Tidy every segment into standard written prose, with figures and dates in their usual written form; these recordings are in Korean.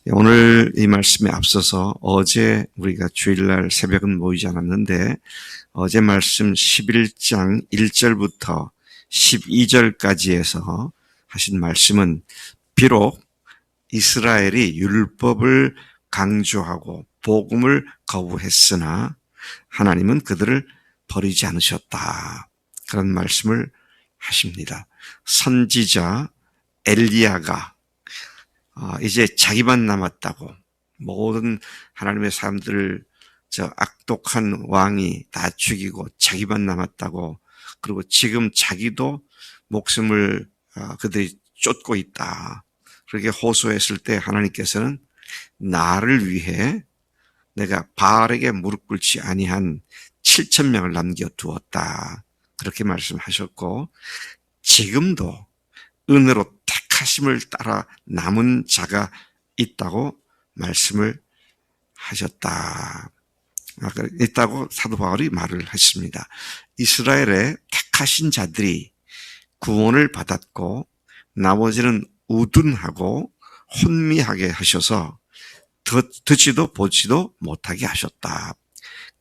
오늘 이 말씀에 앞서서 어제 우리가 주일날 새벽은 모이지 않았는데 어제 말씀 11장 1절부터 12절까지 해서 하신 말씀은 비록 이스라엘이 율법을 강조하고 복음을 거부했으나 하나님은 그들을 버리지 않으셨다. 그런 말씀을 하십니다. 선지자 엘리야가 이제 자기만 남았다고 모든 하나님의 사람들을 저 악독한 왕이 다 죽이고 자기만 남았다고, 그리고 지금 자기도 목숨을 그들이 쫓고 있다. 그렇게 호소했을 때 하나님께서는 나를 위해 내가 바알에게 무릎 꿇지 아니한 7,000명을 남겨두었다. 그렇게 말씀하셨고, 지금도 은혜로 택하심을 따라 남은 자가 있다고 말씀을 하셨다. 있다고 사도 바울이 말을 했습니다. 이스라엘의 택하신 자들이 구원을 받았고 나머지는 우둔하고 혼미하게 하셔서 듣지도 보지도 못하게 하셨다.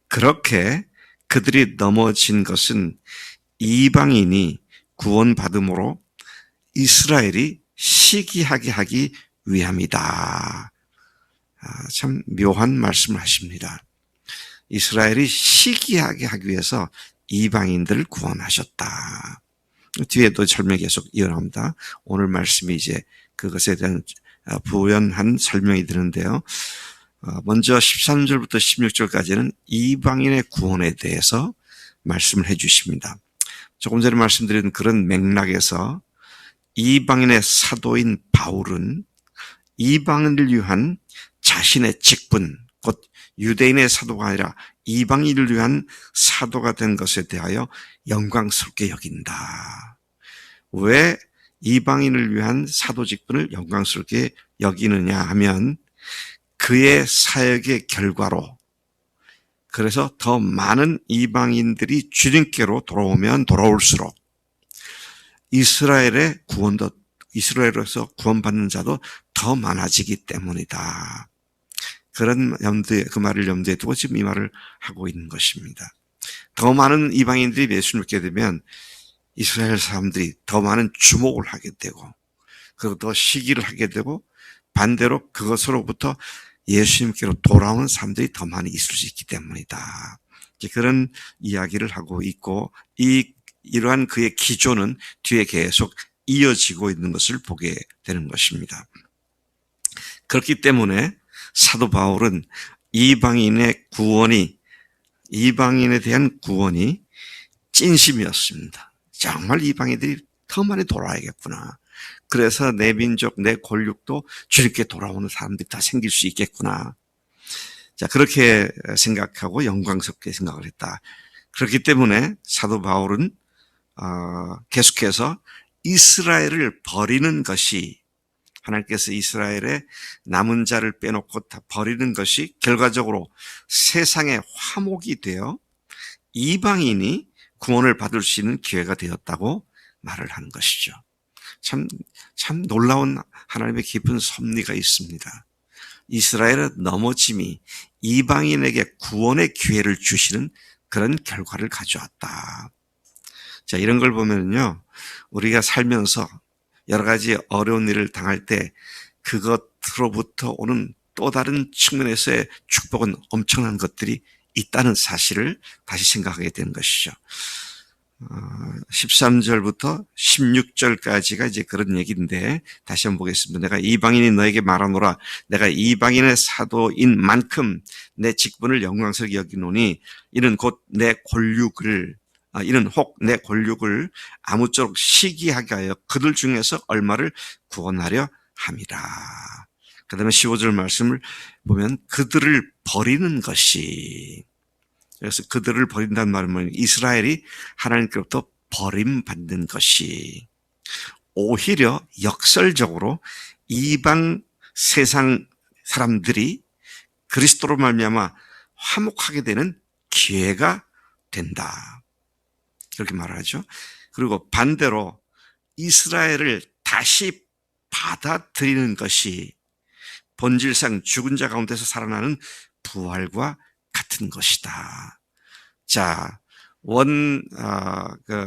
그렇게 그들이 넘어진 것은 이방인이 구원받음으로 이스라엘이 시기하게 하기 위함이다. 참 묘한 말씀을 하십니다. 이스라엘이 시기하게 하기 위해서 이방인들을 구원하셨다. 뒤에도 설명이 계속 이어나옵니다. 오늘 말씀이 이제 그것에 대한 부연한 설명이 되는데요. 먼저 13절부터 16절까지는 이방인의 구원에 대해서 말씀을 해 주십니다. 조금 전에 말씀드린 그런 맥락에서 이방인의 사도인 바울은 이방인을 위한 자신의 직분, 곧 유대인의 사도가 아니라 이방인을 위한 사도가 된 것에 대하여 영광스럽게 여긴다. 왜 이방인을 위한 사도 직분을 영광스럽게 여기느냐 하면 그의 사역의 결과로, 그래서 더 많은 이방인들이 주님께로 돌아오면 돌아올수록 이스라엘의 구원도, 이스라엘에서 구원받는 자도 더 많아지기 때문이다. 그런 염두에, 그 말을 염두에 두고 지금 이 말을 하고 있는 것입니다. 더 많은 이방인들이 예수를 믿게 되면 이스라엘 사람들이 더 많은 주목을 하게 되고, 그리고 더 시기를 하게 되고, 반대로 그것으로부터 예수님께로 돌아오는 사람들이 더 많이 있을 수 있기 때문이다. 그런 이야기를 하고 있고, 이러한 그의 기조는 뒤에 계속 이어지고 있는 것을 보게 되는 것입니다. 그렇기 때문에 사도 바울은 이방인의 구원이, 이방인에 대한 구원이 찐심이었습니다. 정말 이방인들이 더 많이 돌아와야겠구나. 그래서 내 민족, 내 권력도 주님께 돌아오는 사람들이 다 생길 수 있겠구나. 자, 그렇게 생각하고 영광스럽게 생각을 했다. 그렇기 때문에 사도 바울은 계속해서 이스라엘을 버리는 것이, 하나님께서 이스라엘의 남은 자를 빼놓고 다 버리는 것이 결과적으로 세상의 화목이 되어 이방인이 구원을 받을 수 있는 기회가 되었다고 말을 하는 것이죠. 참 놀라운 하나님의 깊은 섭리가 있습니다. 이스라엘의 넘어짐이 이방인에게 구원의 기회를 주시는 그런 결과를 가져왔다. 자, 이런 걸 보면요, 우리가 살면서 여러 가지 어려운 일을 당할 때 그것으로부터 오는 또 다른 측면에서의 축복은 엄청난 것들이 있다는 사실을 다시 생각하게 되는 것이죠. 13절부터 16절까지가 이제 그런 얘기인데 다시 한번 보겠습니다. 내가 이방인이 너에게 말하노라. 내가 이방인의 사도인 만큼 내 직분을 영광스럽게 여기노니 이는 곧 내 권력을, 이는 혹 내 권력을 아무쪼록 시기하게 하여 그들 중에서 얼마를 구원하려 함이라. 그 다음에 15절 말씀을 보면 그들을 버리는 것이, 그래서 그들을 버린다는 말은 이스라엘이 하나님께로부터 버림받는 것이 오히려 역설적으로 이방 세상 사람들이 그리스도로 말미암아 화목하게 되는 기회가 된다. 그렇게 말하죠. 그리고 반대로 이스라엘을 다시 받아들이는 것이 본질상 죽은 자 가운데서 살아나는 부활과 같은 것이다. 자,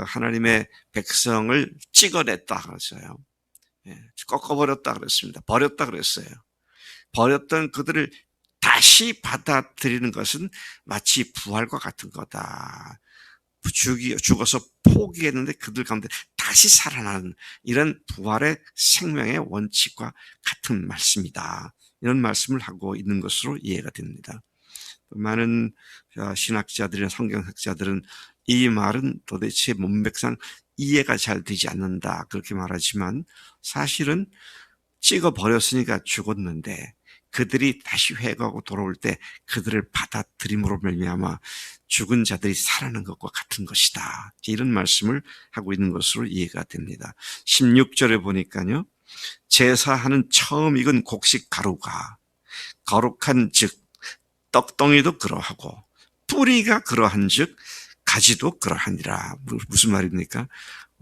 하나님의 백성을 찍어냈다 그랬어요. 꺾어버렸다 그랬습니다. 버렸다 그랬어요. 버렸던 그들을 다시 받아들이는 것은 마치 부활과 같은 거다. 죽어서 포기했는데 그들 가운데 다시 살아나는 이런 부활의 생명의 원칙과 같은 말씀이다. 이런 말씀을 하고 있는 것으로 이해가 됩니다. 많은 신학자들이나 성경학자들은 이 말은 도대체 문맥상 이해가 잘 되지 않는다 그렇게 말하지만 사실은 찍어버렸으니까 죽었는데 그들이 다시 회개하고 돌아올 때 그들을 받아들임으로 말미암아 죽은 자들이 살아나는 것과 같은 것이다. 이런 말씀을 하고 있는 것으로 이해가 됩니다. 16절에 보니까요. 제사하는 처음 익은 곡식 가루가 거룩한 즉 떡덩이도 그러하고 뿌리가 그러한 즉 가지도 그러하니라. 무슨 말입니까?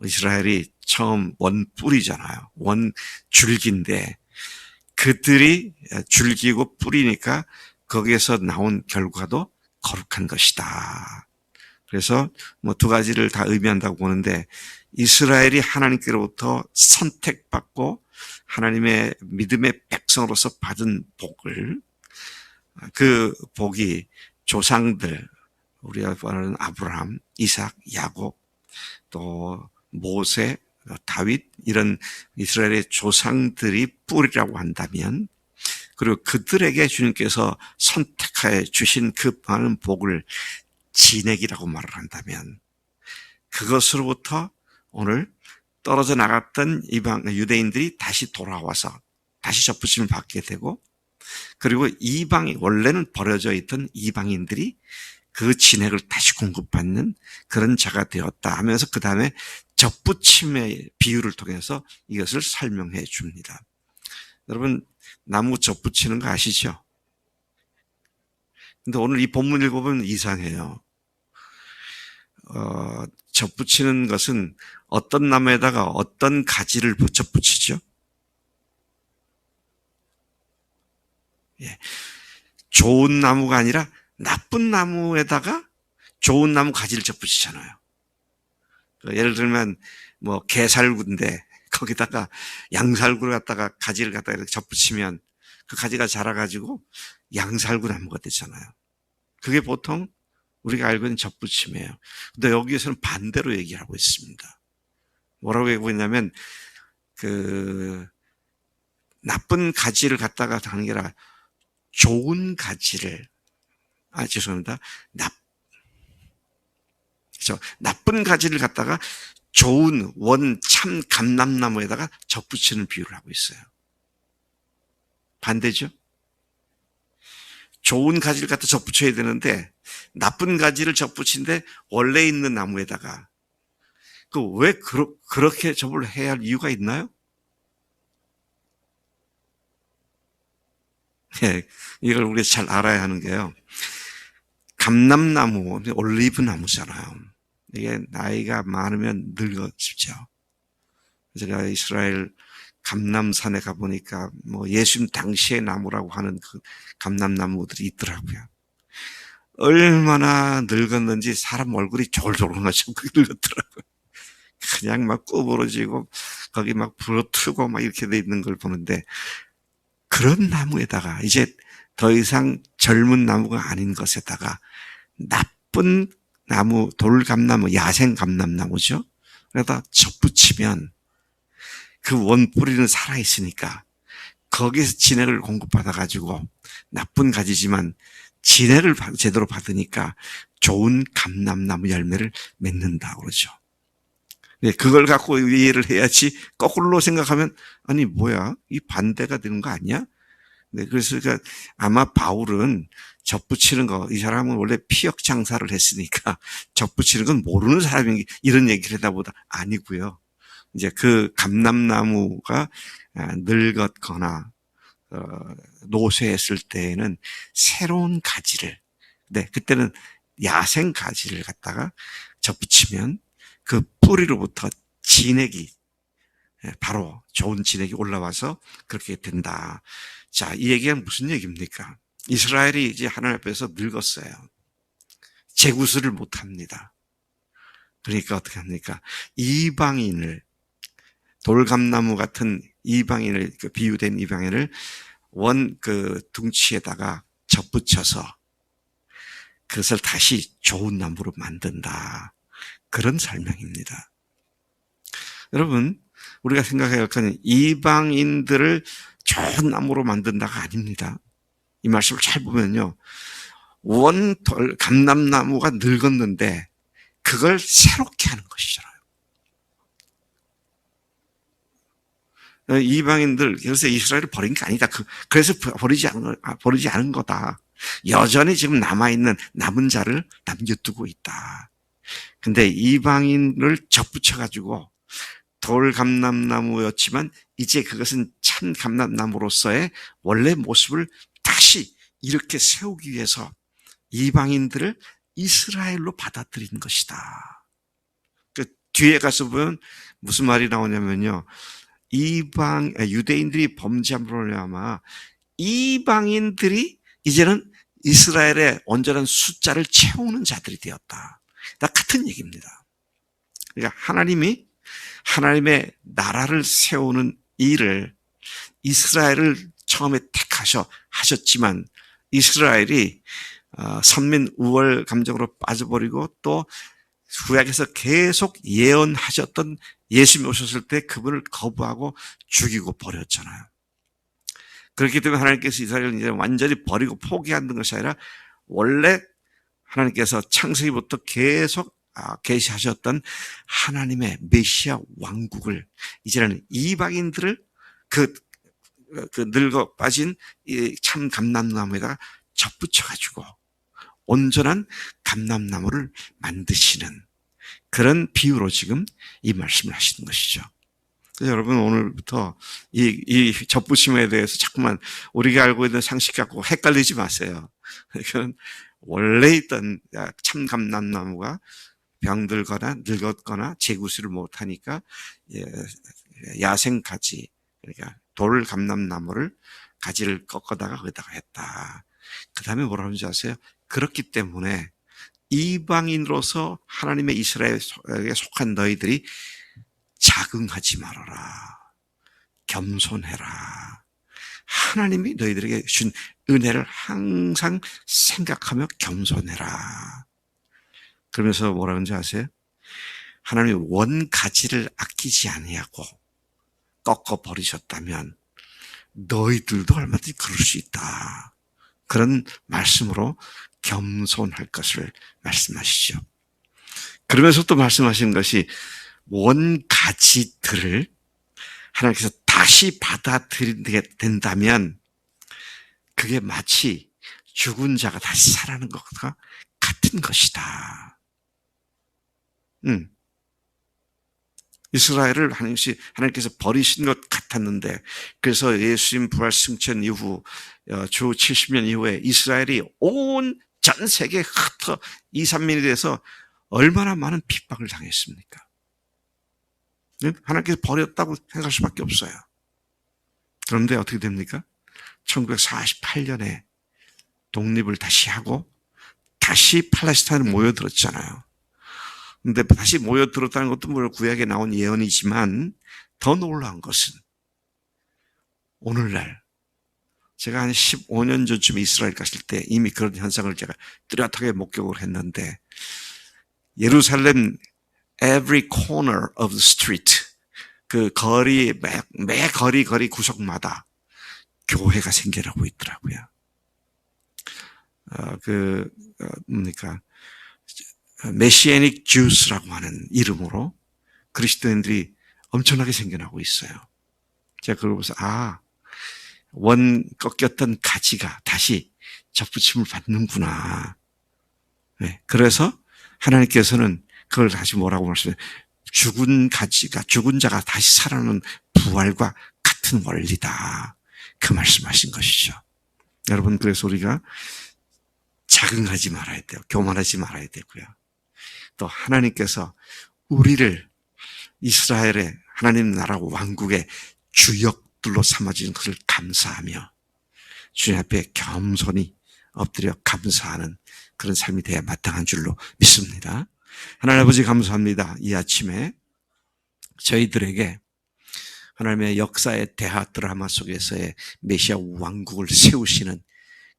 이스라엘이 처음 원 뿌리잖아요. 원 줄기인데 그들이 줄기고 뿌리니까 거기에서 나온 결과도 거룩한 것이다. 그래서 두 가지를 다 의미한다고 보는데 이스라엘이 하나님께로부터 선택받고 하나님의 믿음의 백성으로서 받은 복을 그 복이 조상들 우리가 말하는 아브라함, 이삭, 야곱 또 모세, 다윗 이런 이스라엘의 조상들이 뿌리라고 한다면 그리고 그들에게 주님께서 선택하여 주신 그 많은 복을 진액이라고 말을 한다면 그것으로부터 오늘 떨어져 나갔던 유대인들이 다시 돌아와서 다시 접붙임을 받게 되고 그리고 원래는 버려져 있던 이방인들이 그 진액을 다시 공급받는 그런 자가 되었다 하면서 그 다음에 접붙임의 비유를 통해서 이것을 설명해 줍니다. 여러분 나무 접붙이는 거 아시죠? 근데 오늘 이 본문 읽어보면 이상해요. 접붙이는 것은 어떤 나무에다가 어떤 가지를 접붙이죠? 예. 좋은 나무가 아니라 나쁜 나무에다가 좋은 나무 가지를 접붙이잖아요. 예를 들면 게살구인데 거기다가 양살구를 갖다가 가지를 갖다가 이렇게 접붙이면 그 가지가 자라가지고 양살구 나무가 되잖아요. 그게 보통 우리가 알고 있는 접붙임이에요. 근데 여기에서는 반대로 얘기하고 있습니다. 뭐라고 얘기하고 있냐면 나쁜 가지를 갖다가 하는 게 아니라 좋은 가지를 죄송합니다. 나쁜 가지를 갖다가 좋은 참 감람나무에다가 접붙이는 비유를 하고 있어요. 반대죠? 좋은 가지를 갖다 접붙여야 되는데 나쁜 가지를 접붙인데 원래 있는 나무에다가 왜 그렇게 접을 해야 할 이유가 있나요? 네, 이걸 우리가 잘 알아야 하는 게요. 감람나무, 올리브 나무잖아요. 이게 나이가 많으면 늙어지죠. 제가 이스라엘 감람산에 가보니까 예수님 당시의 나무라고 하는 그 감람나무들이 있더라고요. 얼마나 늙었는지 사람 얼굴이 졸졸하죠. 늙었더라고요. 그냥 막 구부러지고 거기 막 부러뜨고 막 이렇게 돼 있는 걸 보는데 그런 나무에다가 이제 더 이상 젊은 나무가 아닌 것에다가 나쁜 나무, 돌감나무, 야생 감람나무죠. 그러다 접붙이면 그 원뿌리는 살아있으니까 거기서 진액을 공급받아가지고 나쁜 가지지만 진액을 제대로 받으니까 좋은 감람나무 열매를 맺는다 그러죠. 그걸 갖고 이해를 해야지 거꾸로 생각하면 아니 뭐야 이 반대가 되는 거 아니야? 그래서 아마 바울은 접붙이는 거, 이 사람은 원래 피역 장사를 했으니까 접붙이는 건 모르는 사람이 이런 얘기를 하다 보다 아니고요. 이제 그 감람나무가 늙었거나 노쇠했을 때에는 새로운 가지를, 그때는 야생 가지를 갖다가 접붙이면 그 뿌리로부터 진액이 바로 좋은 진액이 올라와서 그렇게 된다. 자, 이 얘기가 무슨 얘기입니까? 이스라엘이 이제 하나님 앞에서 늙었어요. 재구슬을 못합니다. 그러니까 어떻게 합니까? 이방인을, 돌감나무 같은 이방인을, 비유된 이방인을 둥치에다가 접붙여서 그것을 다시 좋은 나무로 만든다. 그런 설명입니다. 여러분, 우리가 생각해야 할 건 이방인들을 좋은 나무로 만든다가 아닙니다. 이 말씀을 잘 보면요. 감람나무가 늙었는데 그걸 새롭게 하는 것이잖아요. 이방인들, 그래서 이스라엘을 버린 게 아니다. 그래서 버리지 않은 거다. 여전히 지금 남은 자를 남겨두고 있다. 근데 이방인을 접붙여가지고 돌감람나무였지만 이제 그것은 참 감람나무로서의 원래 모습을 다시 이렇게 세우기 위해서 이방인들을 이스라엘로 받아들인 것이다. 그 뒤에 가서 보면 무슨 말이 나오냐면요. 유대인들이 범죄함으로 말미암아 이방인들이 이제는 이스라엘의 온전한 숫자를 채우는 자들이 되었다. 다 같은 얘기입니다. 그러니까 하나님의 나라를 세우는 일을 이스라엘을 처음에 하셨지만 이스라엘이 선민 우월 감정으로 빠져버리고 또 구약에서 계속 예언하셨던 예수님이 오셨을 때 그분을 거부하고 죽이고 버렸잖아요. 그렇기 때문에 하나님께서 이스라엘을 이제 완전히 버리고 포기하는 것이 아니라 원래 하나님께서 창세기부터 계속 계시하셨던 하나님의 메시아 왕국을 이제는 이방인들을 그 늙어 빠진 참 감람나무에다가 접붙여가지고 온전한 감람나무를 만드시는 그런 비유로 지금 이 말씀을 하시는 것이죠. 그래서 여러분 오늘부터 이 접붙임에 대해서 자꾸만 우리가 알고 있는 상식 갖고 헷갈리지 마세요. 그건 원래 있던 참 감람나무가 병들거나 늙었거나 재구슬을 못하니까 야생 가지, 그러니까 돌 감람나무를 가지를 꺾어다가 거기다가 했다. 그 다음에 뭐라고 하는지 아세요? 그렇기 때문에 이방인으로서 하나님의 이스라엘에 속한 너희들이 자긍하지 말아라. 겸손해라. 하나님이 너희들에게 주신 은혜를 항상 생각하며 겸손해라. 그러면서 뭐라고 하는지 아세요? 하나님이 원가지를 아끼지 아니하고 꺾어버리셨다면 너희들도 얼마든지 그럴 수 있다. 그런 말씀으로 겸손할 것을 말씀하시죠. 그러면서 또 말씀하시는 것이 원가지들을 하나님께서 다시 받아들이게 된다면 그게 마치 죽은 자가 다시 살아나는 것과 같은 것이다. 이스라엘을 하나님께서 버리신 것 같았는데 그래서 예수님 부활 승천 이후 주 70년 이후에 이스라엘이 온 전 세계에 흩어 2, 3년이 돼서 얼마나 많은 핍박을 당했습니까? 하나님께서 버렸다고 생각할 수밖에 없어요. 그런데 어떻게 됩니까? 1948년에 독립을 다시 하고 다시 팔레스타인에 모여들었잖아요. 근데 다시 모여들었다는 것도 물론 구약에 나온 예언이지만 더 놀라운 것은 오늘날 제가 한 15년 전쯤에 이스라엘 갔을 때 이미 그런 현상을 제가 뚜렷하게 목격을 했는데 예루살렘 every corner of the street 그 거리 매 거리 구석마다 교회가 생겨나고 있더라고요. 메시애닉 주스라고 하는 이름으로 그리스도인들이 엄청나게 생겨나고 있어요. 제가 그걸 보면서 원 꺾였던 가지가 다시 접붙임을 받는구나. 네, 그래서 하나님께서는 그걸 다시 뭐라고 말씀해요? 죽은 자가 다시 살아나는 부활과 같은 원리다. 그 말씀하신 것이죠. 여러분, 그래서 우리가 자긍하지 말아야 돼요. 교만하지 말아야 되고요. 또 하나님께서 우리를 이스라엘의 하나님 나라 왕국의 주역들로 삼아주신 것을 감사하며 주님 앞에 겸손히 엎드려 감사하는 그런 삶이 되어야 마땅한 줄로 믿습니다. 하나님 아버지 감사합니다. 이 아침에 저희들에게 하나님의 역사의 대하 드라마 속에서의 메시아 왕국을 세우시는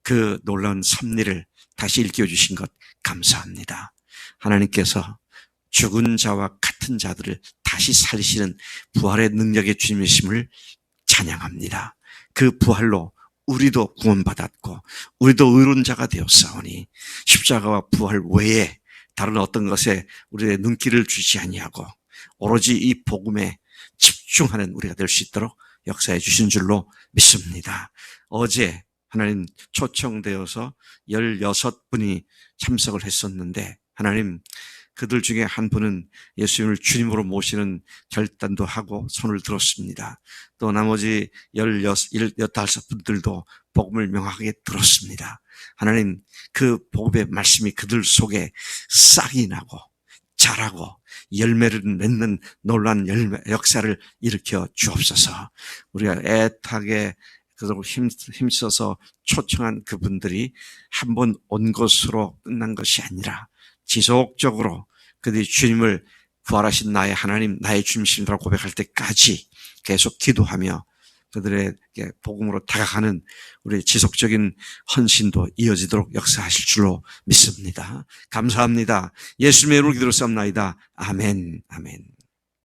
그 놀라운 섭리를 다시 일깨워주신 것 감사합니다. 하나님께서 죽은 자와 같은 자들을 다시 살리시는 부활의 능력의 주님이심을 찬양합니다. 그 부활로 우리도 구원받았고 우리도 의로운 자가 되었사오니 십자가와 부활 외에 다른 어떤 것에 우리의 눈길을 주지 아니하고 오로지 이 복음에 집중하는 우리가 될 수 있도록 역사해 주신 줄로 믿습니다. 어제 하나님 초청되어서 16분이 참석을 했었는데 하나님 그들 중에 한 분은 예수님을 주님으로 모시는 결단도 하고 손을 들었습니다. 또 나머지 15분들도 복음을 명확하게 들었습니다. 하나님 그 복음의 말씀이 그들 속에 싹이 나고 자라고 열매를 맺는 놀라운 역사를 일으켜 주옵소서. 우리가 애타게 그들로 힘써서 초청한 그분들이 한 번 온 것으로 끝난 것이 아니라 지속적으로 그들이 주님을 부활하신 나의 하나님, 나의 주님이시라고 고백할 때까지 계속 기도하며 그들에게 복음으로 다가가는 우리의 지속적인 헌신도 이어지도록 역사하실 줄로 믿습니다. 감사합니다. 예수님의 이름으로 기도를 쌉나이다. 아멘, 아멘.